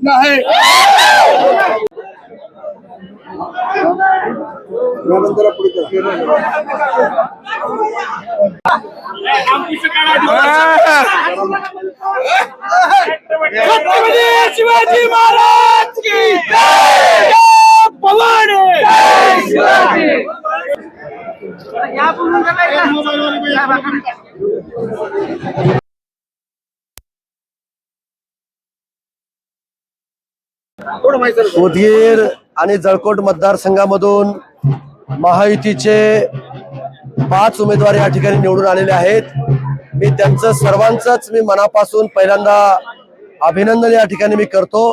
जितना है। छत्रपती शिवाजी महाराज की जय। पवार उदगीर आणि जळकोट मतदारसंघामधून महायुतीचे 5 उमेदवार या ठिकाणी निवडून आलेले आहेत। मी त्यांचं सर्वांचंच मी मनापासून पहिल्यांदा अभिनंदन या ठिकाणी मी करतो।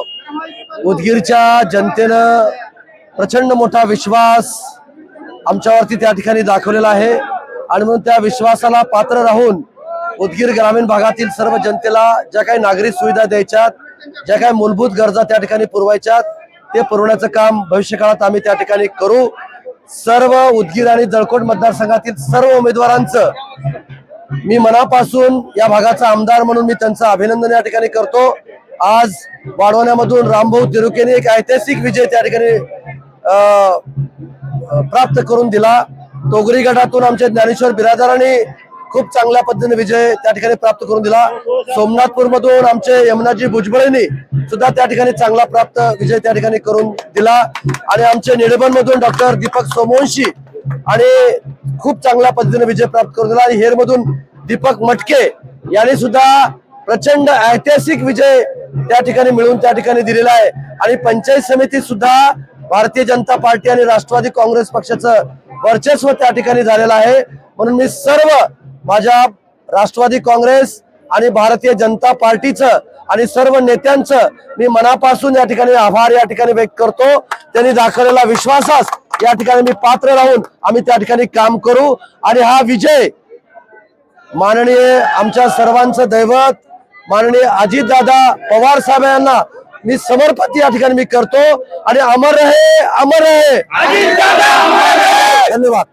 उदगीरच्या जनतेनं प्रचंड मोठा विश्वास आमच्यावरती त्या ठिकाणी दाखवलेला आहे आणि म्हणून त्या विश्वासाला पात्र राहून उदगीर ग्रामीण भागातील सर्व जनतेला ज्या काही नागरिक सुविधा द्यायच्यात, ज्या काही मूलभूत गरजा त्या ठिकाणी पुरवायच्यात, ते पुरवण्याचं काम भविष्यकाळात आम्ही त्या ठिकाणी करू। सर्व उदगीर आणि जळकोट मतदारसंघातील सर्व उमेदवारांचं मी मनापासून या भागाचा आमदार म्हणून मी त्यांचं अभिनंदन या ठिकाणी करतो। आज वाढवण्यामधून रामभाऊ तिरुकेने एक ऐतिहासिक विजय त्या ठिकाणी प्राप्त करून दिला। तोगरी गटातून आमच्या ज्ञानेश्वर बिरादारांनी खूप चांगल्या पद्धतीने विजय त्या ठिकाणी प्राप्त करून दिला। सोमनाथपूर मधून आमचे यमुनाजी भुजबळेंनी सुद्धा त्या ठिकाणी चांगला प्राप्त विजय त्या ठिकाणी करून दिला आणि आमचे निळबन मधून डॉक्टर दीपक सोमवंशी आणि खूप चांगल्या पद्धतीने विजय प्राप्त करून दिला आणि हेर मधून दीपक मटके यांनी सुद्धा प्रचंड ऐतिहासिक विजय त्या ठिकाणी मिळवून त्या ठिकाणी दिलेला आहे आणि पंचायत समिती सुद्धा भारतीय जनता पार्टी आणि राष्ट्रवादी काँग्रेस पक्षाचं वर्चस्व त्या ठिकाणी झालेलं आहे। म्हणून मी सर्व माझ्या राष्ट्रवादी काँग्रेस आणि भारतीय जनता पार्टीचं आणि सर्व नेत्यांचं मी मनापासून या ठिकाणी आभार या ठिकाणी व्यक्त करतो। त्यांनी दाखवलेला विश्वासास या ठिकाणी मी पात्र राहून आम्ही त्या ठिकाणी काम करू आणि हा विजय माननीय आमच्या सर्वांचं दैवत माननीय अजितदादा पवार साहेब यांना मी समर्पित या ठिकाणी मी करतो आणि अमर रहे अजितदादा अमर रहे। धन्यवाद।